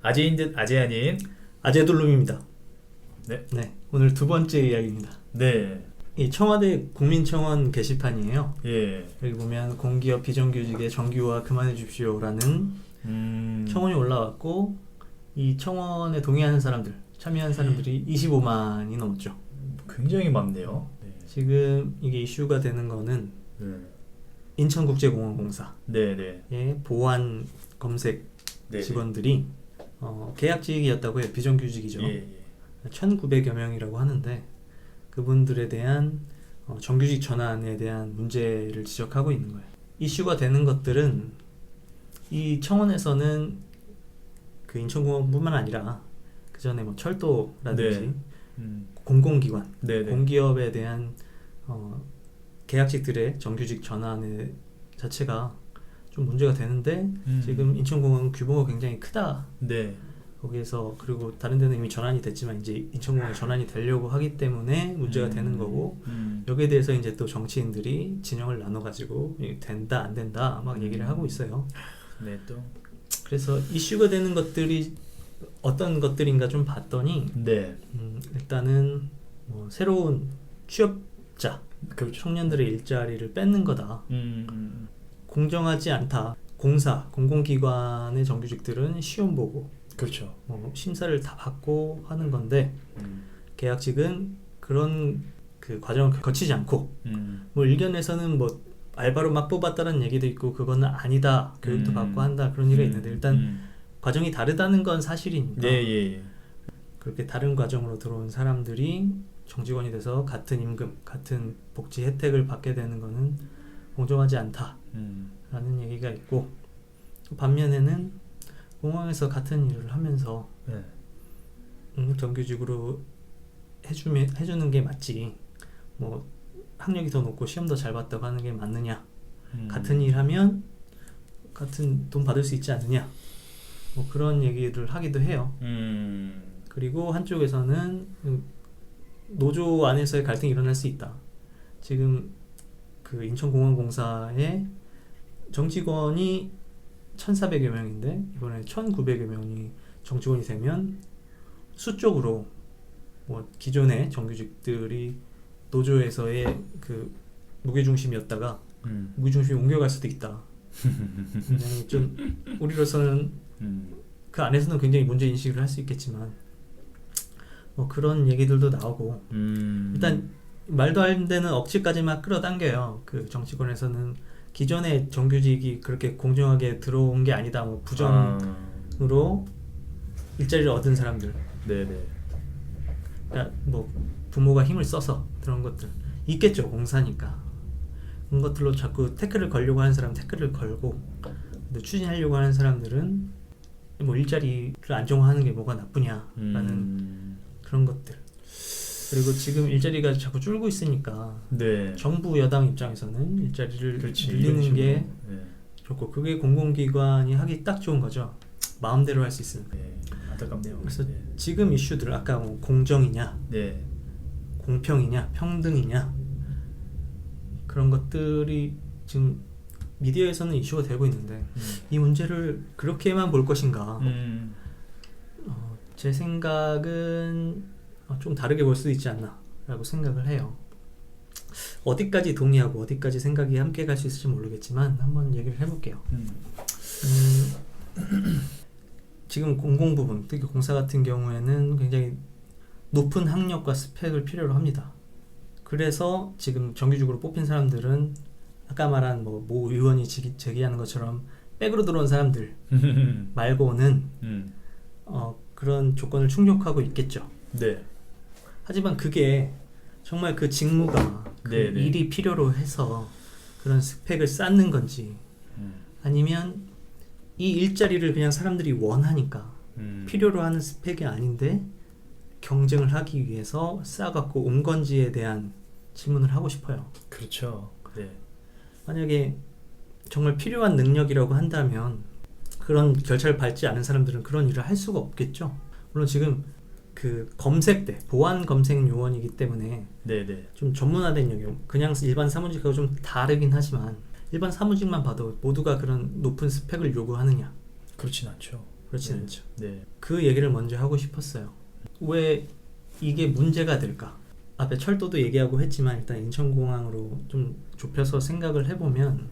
아재인 듯 아재 아닌. 아제돌룸입니다. 네. 네, 오늘 두 번째 이야기입니다. 네. 이 청와대 국민청원 게시판이에요. 예. 여기 보면 공기업 비정규직의 정규화 그만해 주십시오라는 청원이 올라왔고, 이 청원에 동의하는 사람들, 참여한 사람들이 25만이 넘었죠. 굉장히 많네요. 네. 지금 이게 이슈가 되는 거는 네. 인천국제공항공사의 네. 보안 검색 네. 직원들이 계약직이었다고 해요. 비정규직이죠. 예. 1900여 명이라고 하는데, 그분들에 대한 정규직 전환에 대한 문제를 지적하고 있는 거예요. 이슈가 되는 것들은 이 청원에서는 그 인천공항뿐만 아니라 그 전에 뭐 철도라든지 네. 공공기관, 네. 공기업에 대한 계약직들의 정규직 전환 자체가 좀 문제가 되는데, 지금 인천공항 규모가 굉장히 크다. 네. 거기에서, 그리고 다른 데는 이미 전환이 됐지만 이제 인천공항에 전환이 되려고 하기 때문에 문제가 되는 거고, 여기에 대해서 이제 또 정치인들이 진영을 나눠가지고 된다 안 된다 막 얘기를 하고 있어요. 네. 또. 그래서 이슈가 되는 것들이 어떤 것들인가 좀 봤더니, 네. 일단은 뭐 새로운 취업자, 그렇죠. 청년들의 일자리를 뺏는 거다. 공정하지 않다. 공공기관의 정규직들은 시험 보고 그렇죠. 심사를 다 받고 하는 건데, 계약직은 그런 그 과정을 거치지 않고, 뭐 일견에서는 뭐 알바로 막 뽑았다는 얘기도 있고, 그거는 아니다, 교육도 받고 한다, 그런 얘기가 있는데, 일단 과정이 다르다는 건 사실이니까. 네. 예. 그렇게 다른 과정으로 들어온 사람들이 정직원이 돼서 같은 임금, 같은 복지 혜택을 받게 되는 거는 공정하지 않다라는 얘기가 있고, 또 반면에는 공항에서 같은 일을 하면서 네. 정규직으로 해주는 게 맞지, 뭐 학력이 더 높고 시험 더 잘 봤다고 하는 게 맞느냐, 같은 일 하면 같은 돈 받을 수 있지 않느냐, 뭐 그런 얘기를 하기도 해요. 그리고 한쪽에서는 노조 안에서의 갈등이 일어날 수 있다. 지금 그 인천공항공사의 정직원이 1,400여 명인데 이번에 1,900여 명이 정직원이 되면 수적으로 뭐 기존의 정규직들이 노조에서의 그 무게중심이었다가 무게중심이 옮겨갈 수도 있다. 굉장히 좀 우리로서는 그 안에서는 굉장히 문제 인식을 할 수 있겠지만, 뭐 그런 얘기들도 나오고, 일단 말도 안 되는 억지까지만 끌어당겨요. 그 정치권에서는 기존의 정규직이 그렇게 공정하게 들어온 게 아니다, 뭐 부정으로 일자리를 얻은 사람들, 네네. 그러니까 뭐 부모가 힘을 써서 그런 것들 있겠죠. 공사니까 그런 것들로 자꾸 태클을 걸려고 하는 사람은 태클을 걸고, 근데 추진하려고 하는 사람들은 뭐 일자리를 안정화하는 게 뭐가 나쁘냐라는 그런 것들. 그리고 지금 일자리가 자꾸 줄고 있으니까, 네. 정부 여당 입장에서는 일자리를 그렇지, 늘리는 게 네. 좋고, 그게 공공기관이 하기 딱 좋은 거죠. 마음대로 할 수 있으면. 네. 안타깝네요. 그래서 네. 지금 이슈들, 아까 뭐 공정이냐, 네. 공평이냐, 평등이냐, 그런 것들이 지금 미디어에서는 이슈가 되고 있는데, 이 문제를 그렇게만 볼 것인가? 제 생각은 좀 다르게 볼 수도 있지 않나 라고 생각을 해요. 어디까지 동의하고 어디까지 생각이 함께 갈 수 있을지 모르겠지만 한번 얘기를 해볼게요. 지금 공공부문, 특히 공사 같은 경우에는 굉장히 높은 학력과 스펙을 필요로 합니다. 그래서 지금 정규직으로 뽑힌 사람들은 아까 말한 모 의원이 제기하는 것처럼 백으로 들어온 사람들 말고는 그런 조건을 충족하고 있겠죠. 네. 하지만 그게 정말 그 직무가 그 일이 필요로 해서 그런 스펙을 쌓는 건지, 아니면 이 일자리를 그냥 사람들이 원하니까 필요로 하는 스펙이 아닌데 경쟁을 하기 위해서 쌓아갖고 온 건지에 대한 질문을 하고 싶어요. 그렇죠. 네. 만약에 정말 필요한 능력이라고 한다면 그런 결차를 밟지 않은 사람들은 그런 일을 할 수가 없겠죠. 물론 지금 그 검색대, 보안 검색 요원이기 때문에 네네. 좀 전문화된 영역, 그냥 일반 사무직하고 좀 다르긴 하지만 일반 사무직만 봐도 모두가 그런 높은 스펙을 요구하느냐? 그렇진 않죠. 그렇진 네. 않죠. 네. 그 얘기를 먼저 하고 싶었어요. 왜 이게 문제가 될까? 앞에 철도도 얘기하고 했지만 일단 인천공항으로 좀 좁혀서 생각을 해보면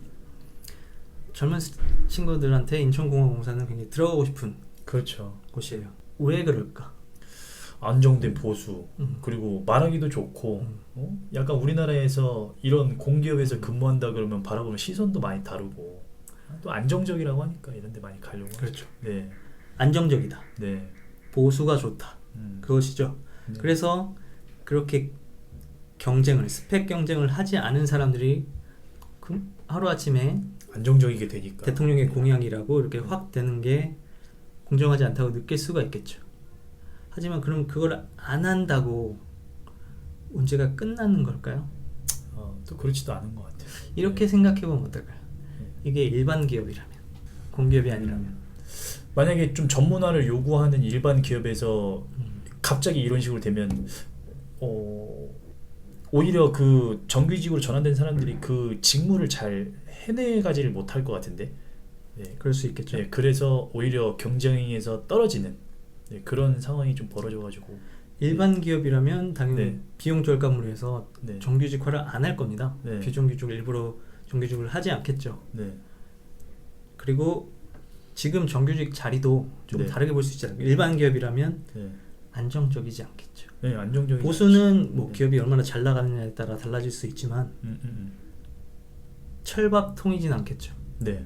젊은 친구들한테 인천공항공사는 굉장히 들어가고 싶은 그렇죠. 곳이에요. 왜 그럴까? 안정된 보수 그리고 말하기도 좋고 약간 우리나라에서 이런 공기업에서 근무한다 그러면 바라보는 시선도 많이 다르고 또 안정적이라고 하니까 이런 데 많이 가려고 그렇죠. 하죠. 네. 안정적이다. 네. 보수가 좋다. 그것이죠. 네. 그래서 그렇게 스펙 경쟁을 하지 않은 사람들이 하루아침에 안정적이게 되니까 대통령의 공약이라고 이렇게 확 되는 게 공정하지 않다고 느낄 수가 있겠죠. 하지만 그럼 그걸 안 한다고 문제가 끝나는 걸까요? 또 그렇지도 않은 것 같아요. 이렇게 네. 생각해보면 어떨까요? 이게 일반 기업이라면, 공기업이 아니라면. 만약에 좀 전문화를 요구하는 일반 기업에서 갑자기 이런 식으로 되면 오히려 그 정규직으로 전환된 사람들이 그 직무를 잘 해내가지를 못할 것 같은데. 네. 그럴 수 있겠죠. 네, 그래서 오히려 경쟁에서 떨어지는 그런 상황이 좀 벌어져가지고 일반 기업이라면 당연히 네. 비용 절감으로 해서 네. 정규직화를 안 할 겁니다. 네. 비정규직을 일부러 정규직을 하지 않겠죠. 네. 그리고 지금 정규직 자리도 좀 네. 다르게 볼 수 있잖아요. 일반 기업이라면 네. 안정적이지 않겠죠. 네, 안정적인 보수는 뭐 네. 기업이 얼마나 잘 나가느냐에 따라 달라질 수 있지만 철밥통이진 않겠죠. 네.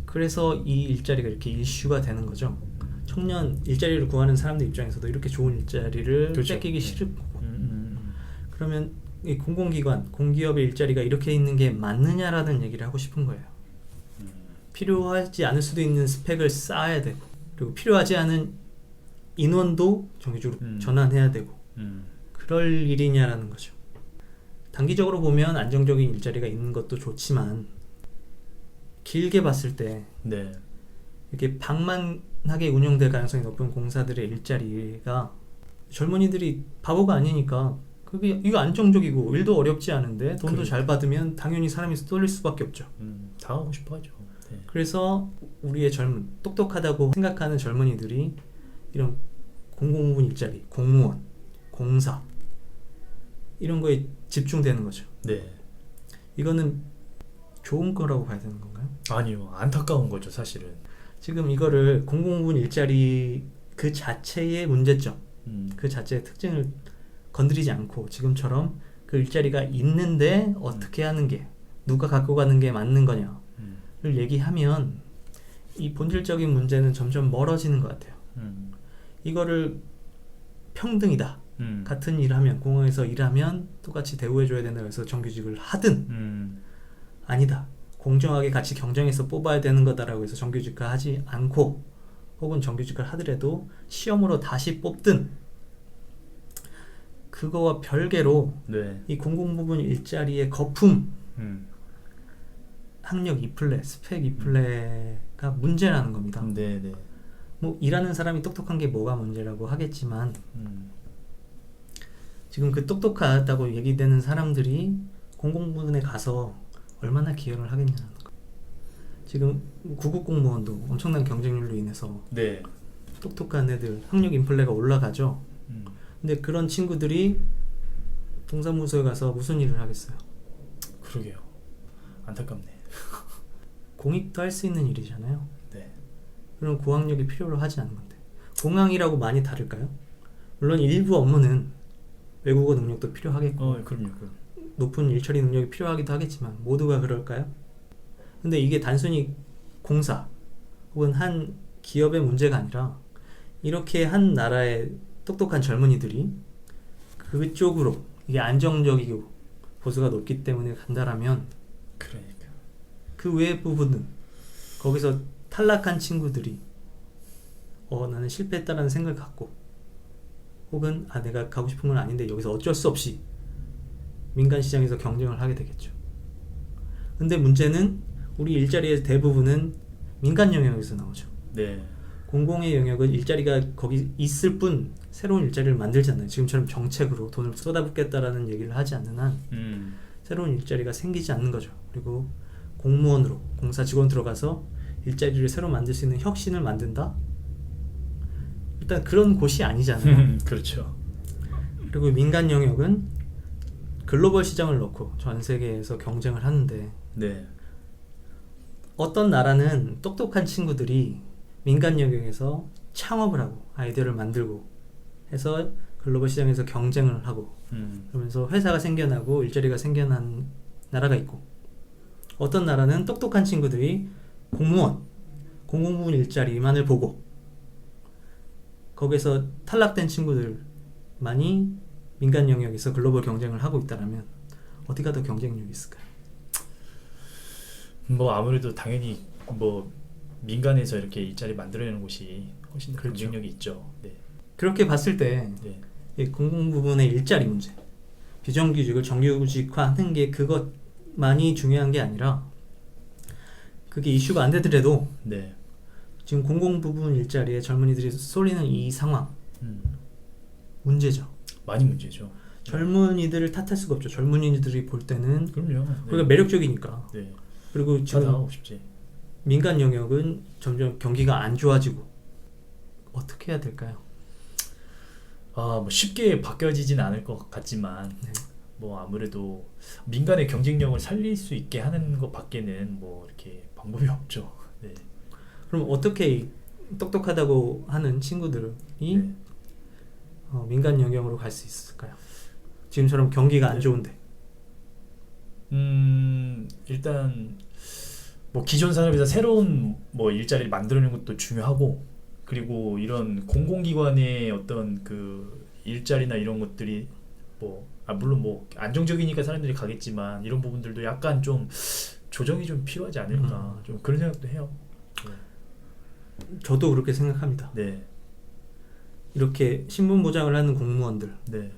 그래서 이 일자리가 이렇게 이슈가 되는 거죠. 청년 일자리를 구하는 사람들 입장에서도 이렇게 좋은 일자리를 그렇죠. 뺏기기 네. 싫고 그러면 이 공공기관, 공기업의 일자리가 이렇게 있는 게 맞느냐라는 얘기를 하고 싶은 거예요. 필요하지 않을 수도 있는 스펙을 쌓아야 되고 그리고 필요하지 않은 인원도 정규직으로 전환해야 되고 그럴 일이냐라는 거죠. 단기적으로 보면 안정적인 일자리가 있는 것도 좋지만 길게 봤을 때 네. 이렇게 방만하게 운영될 가능성이 높은 공사들의 일자리가 젊은이들이 바보가 아니니까 그게 이거 안정적이고 일도 어렵지 않은데 돈도 그러니까. 잘 받으면 당연히 사람이 쏠릴 수밖에 없죠. 당하고 싶어 하죠. 네. 그래서 우리의 똑똑하다고 생각하는 젊은이들이 이런 공공부문 일자리, 공무원, 공사 이런 거에 집중되는 거죠. 네. 이거는 좋은 거라고 봐야 되는 건가요? 아니요. 안타까운 거죠, 사실은. 지금 이거를 공공부문 일자리 그 자체의 문제점, 그 자체의 특징을 건드리지 않고 지금처럼 그 일자리가 있는데 어떻게 하는 게 누가 갖고 가는 게 맞는 거냐를 얘기하면 이 본질적인 문제는 점점 멀어지는 것 같아요. 이거를 평등이다. 같은 일을 하면 공항에서 일하면 똑같이 대우해줘야 된다고 해서 정규직을 하든 아니다. 공정하게 같이 경쟁해서 뽑아야 되는 거다라고 해서 정규직화 하지 않고 혹은 정규직화를 하더라도 시험으로 다시 뽑든 그거와 별개로 네. 이 공공부문 일자리의 거품 학력 2플랫, 스펙 2플랫가 문제라는 겁니다. 네, 네. 뭐 일하는 사람이 똑똑한 게 뭐가 문제라고 하겠지만 지금 그 똑똑하다고 얘기되는 사람들이 공공부문에 가서 얼마나 기여를 하겠냐는 거. 지금 구급 공무원도 엄청난 경쟁률로 인해서 네. 똑똑한 애들 학력 인플레가 올라가죠. 근데 그런 친구들이 동사무소에 가서 무슨 일을 하겠어요? 그러게요. 안타깝네. 공익도 할 수 있는 일이잖아요. 네. 그럼 고학력이 필요로 하지 않는 건데 공항이라고 많이 다를까요? 물론 일부 업무는 외국어 능력도 필요하겠고 그럼요. 높은 일처리 능력이 필요하기도 하겠지만 모두가 그럴까요? 근데 이게 단순히 공사 혹은 한 기업의 문제가 아니라 이렇게 한 나라의 똑똑한 젊은이들이 그쪽으로 이게 안정적이고 보수가 높기 때문에 간다라면 그러니까. 그 외의 부분은 거기서 탈락한 친구들이 나는 실패했다라는 생각을 갖고 혹은 내가 가고 싶은 건 아닌데 여기서 어쩔 수 없이 민간 시장에서 경쟁을 하게 되겠죠. 근데 문제는 우리 일자리의 대부분은 민간 영역에서 나오죠. 네. 공공의 영역은 일자리가 거기 있을 뿐 새로운 일자리를 만들지 않아요. 지금처럼 정책으로 돈을 쏟아붓겠다라는 얘기를 하지 않는 한 새로운 일자리가 생기지 않는 거죠. 그리고 공무원으로 공사 직원 들어가서 일자리를 새로 만들 수 있는 혁신을 만든다? 일단 그런 곳이 아니잖아요. 그렇죠. 그리고 민간 영역은 글로벌 시장을 넣고 전 세계에서 경쟁을 하는데 네. 어떤 나라는 똑똑한 친구들이 민간 영역에서 창업을 하고 아이디어를 만들고 해서 글로벌 시장에서 경쟁을 하고 그러면서 회사가 생겨나고 일자리가 생겨난 나라가 있고, 어떤 나라는 똑똑한 친구들이 공무원, 공공부문 일자리만을 보고 거기서 탈락된 친구들만이 민간 영역에서 글로벌 경쟁을 하고 있다면 어디가 더 경쟁력이 있을까요? 뭐 아무래도 당연히 뭐 민간에서 이렇게 일자리 만들어내는 곳이 훨씬 더 그렇죠. 경쟁력이 있죠. 네. 그렇게 봤을 때 네. 이 공공부문의 일자리 문제, 비정규직을 정규직화하는 게 그것만이 중요한 게 아니라, 그게 이슈가 안 되더라도 네. 지금 공공부문 일자리에 젊은이들이 쏠리는 이 상황 문제죠. 많이 문제죠. 젊은이들을 탓할 수가 없죠. 젊은이들이 볼 때는 그럼요. 네. 우리가 매력적이니까. 네. 그리고 다 지금 나가고 싶지. 민간 영역은 점점 경기가 안 좋아지고 어떻게 해야 될까요? 뭐 쉽게 바뀌어지진 않을 것 같지만 네. 뭐 아무래도 민간의 경쟁력을 살릴 수 있게 하는 것밖에는 뭐 이렇게 방법이 없죠. 네. 그럼 어떻게 이 똑똑하다고 하는 친구들이 네. 민간 영역으로 갈 수 있을까요? 지금처럼 경기가 안 좋은데. 일단 뭐 기존 산업에서 새로운 뭐 일자리를 만들어내는 것도 중요하고, 그리고 이런 공공기관의 어떤 그 일자리나 이런 것들이 물론 뭐 안정적이니까 사람들이 가겠지만 이런 부분들도 약간 좀 조정이 좀 필요하지 않을까, 좀 그런 생각도 해요. 저도 그렇게 생각합니다. 네. 이렇게 신분 보장을 하는 공무원들 네.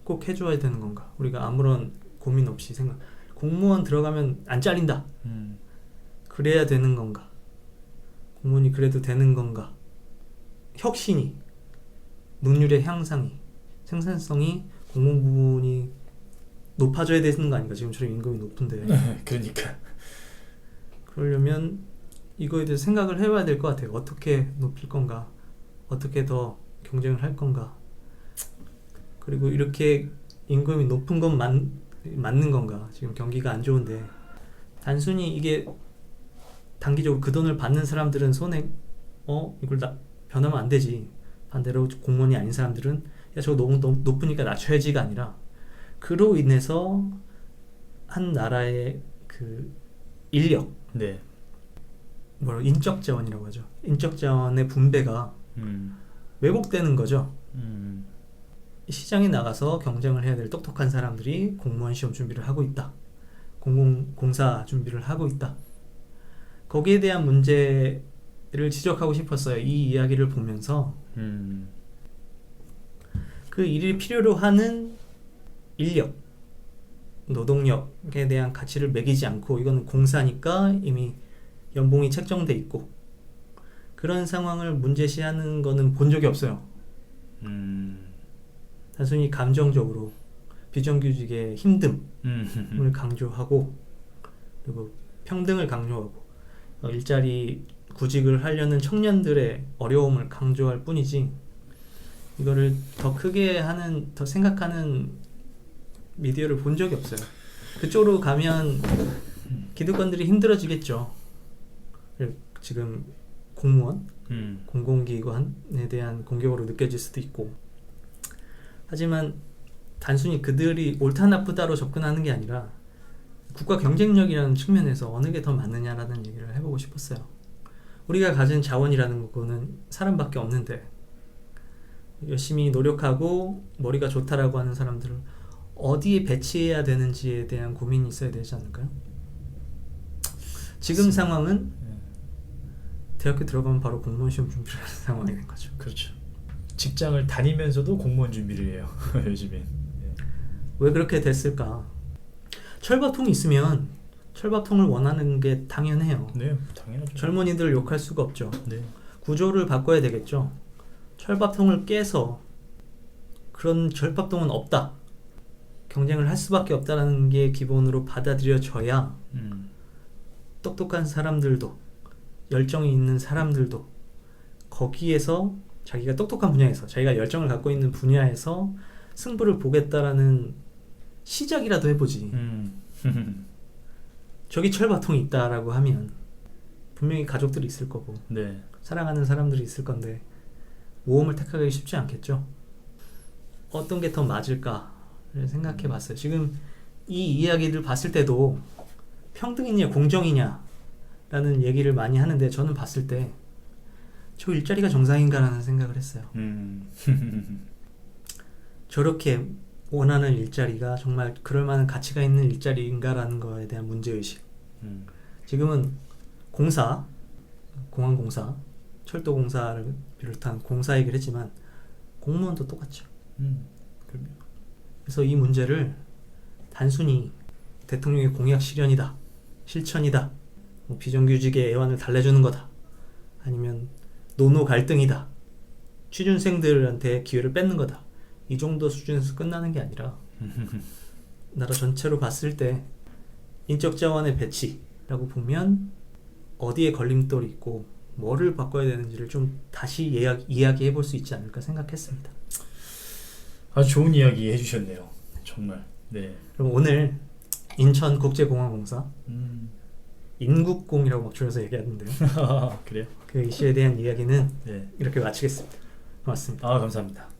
꼭 해줘야 되는 건가? 우리가 아무런 고민 없이 공무원 들어가면 안 잘린다. 그래야 되는 건가? 공무원이 그래도 되는 건가? 혁신이, 능률의 향상이, 생산성이 공무원 부분이 높아져야 되는 거 아닌가? 지금처럼 임금이 높은데. 그러니까. 그러려면 이거에 대해서 생각을 해봐야 될 것 같아요. 어떻게 높일 건가? 어떻게 더 경쟁을 할 건가? 그리고 이렇게 임금이 높은 건 맞는 건가? 지금 경기가 안 좋은데 단순히 이게 단기적으로 그 돈을 받는 사람들은 손에 이걸 변하면 안 되지. 반대로 공무원이 아닌 사람들은 야 저거 너무 높으니까 낮춰야지가 아니라, 그로 인해서 한 나라의 그 인력, 네. 인적 자원이라고 하죠. 인적 자원의 분배가 왜곡되는 거죠. 시장에 나가서 경쟁을 해야 될 똑똑한 사람들이 공무원 시험 준비를 하고 있다. 공공공사 준비를 하고 있다. 거기에 대한 문제를 지적하고 싶었어요. 이 이야기를 보면서 그 일을 필요로 하는 인력, 노동력에 대한 가치를 매기지 않고 이거는 공사니까 이미 연봉이 책정돼 있고 그런 상황을 문제시하는 거는 본 적이 없어요. 단순히 감정적으로 비정규직의 힘듦을 강조하고, 그리고 평등을 강조하고 일자리 구직을 하려는 청년들의 어려움을 강조할 뿐이지, 이거를 더 크게 하는, 더 생각하는 미디어를 본 적이 없어요. 그쪽으로 가면 기득권들이 힘들어지겠죠. 지금 공무원, 공공기관에 대한 공격으로 느껴질 수도 있고, 하지만 단순히 그들이 옳다 나쁘다로 접근하는 게 아니라 국가 경쟁력이라는 측면에서 어느 게 더 맞느냐라는 얘기를 해보고 싶었어요. 우리가 가진 자원이라는 거는 사람밖에 없는데 열심히 노력하고 머리가 좋다라고 하는 사람들을 어디에 배치해야 되는지에 대한 고민이 있어야 되지 않을까요? 지금 상황은 대학교 들어가면 바로 공무원 시험 준비를 하는 상황이 된 거죠. 그렇죠. 직장을 다니면서도 공무원 준비를 해요. 요즘엔. 왜 그렇게 됐을까? 철밥통이 있으면 철밥통을 원하는 게 당연해요. 네, 당연하죠. 젊은이들을 욕할 수가 없죠. 네. 구조를 바꿔야 되겠죠. 철밥통을 깨서 그런 철밥통은 없다, 경쟁을 할 수밖에 없다는 게 기본으로 받아들여져야 똑똑한 사람들도 열정이 있는 사람들도 거기에서 자기가 똑똑한 분야에서 자기가 열정을 갖고 있는 분야에서 승부를 보겠다라는 시작이라도 해보지. 저기 철바통이 있다라고 하면 분명히 가족들이 있을 거고 네. 사랑하는 사람들이 있을 건데 모험을 택하기 쉽지 않겠죠. 어떤 게 더 맞을까를 생각해 봤어요. 지금 이 이야기들 봤을 때도 평등이냐 공정이냐 라는 얘기를 많이 하는데 저는 봤을 때 저 일자리가 정상인가라는 생각을 했어요. 저렇게 원하는 일자리가 정말 그럴 만한 가치가 있는 일자리인가라는 거에 대한 문제의식. 지금은 공사, 공항공사, 철도공사를 비롯한 공사 얘기를 했지만 공무원도 똑같죠. 그럼요. 그래서 이 문제를 단순히 대통령의 공약 실현이다, 실천이다, 뭐 비정규직의 애완을 달래주는 거다, 아니면 노노 갈등이다, 취준생들한테 기회를 뺏는 거다, 이 정도 수준에서 끝나는 게 아니라 나라 전체로 봤을 때 인적 자원의 배치라고 보면 어디에 걸림돌이 있고 뭐를 바꿔야 되는지를 좀 다시 이야기해 볼 수 있지 않을까 생각했습니다. 아주 좋은 이야기 해주셨네요. 정말. 네. 그럼 오늘 인천국제공항공사 인국공이라고 막 줄여서 얘기하는데요. 그래요? 그 이슈에 대한 이야기는 네. 이렇게 마치겠습니다. 고맙습니다. 아, 감사합니다.